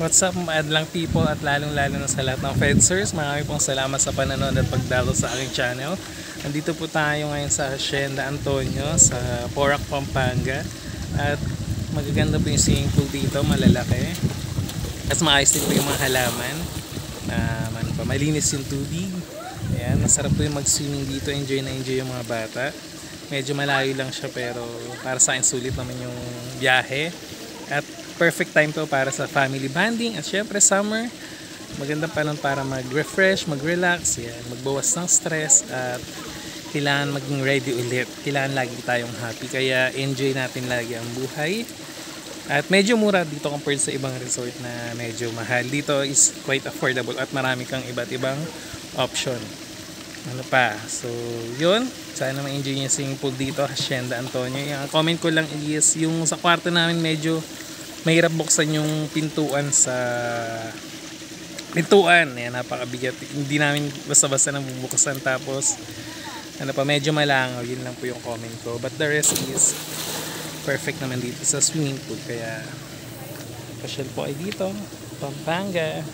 What's up madlang people at lalong-lalo na sa lahat ng Fedsers. Marami pong salamat sa panonood at pagdalo sa aking channel. Nandito po tayo ngayon sa Hacienda Antonio sa Porac, Pampanga. At magaganda po yung swimming pool dito, malalaki. At maayos din po yung mga halaman. Malinis yung tubig. Ayan, masarap po yung mag-swimming dito. Enjoy na enjoy yung mga bata. Medyo malayo lang siya pero para sa akin sulit naman yung biyahe. At perfect time to para sa family bonding. At syempre summer, magandang panahon para mag-refresh, mag-relax, yan, magbawas ng stress. At kailangan maging ready ulit. Kailangan lagi tayong happy. Kaya enjoy natin lagi ang buhay. At medyo mura dito compared sa ibang resort na medyo mahal. Dito is quite affordable at marami kang iba't ibang option. Ano pa? So, yun. Sana ma-enjoy niyo yung swimming pool dito, Hacienda Antonio. Yung comment ko lang is, yung sa kwarto namin medyo mahirap buksan yung pintuan sa pintuan. Yan, napakabigat. Hindi namin basta-basta nang bubuksan. Tapos, medyo malangaw. Yun lang po yung comment ko. But the rest is perfect naman dito sa swimming pool. Kaya, pasyal po ay dito, Pampanga.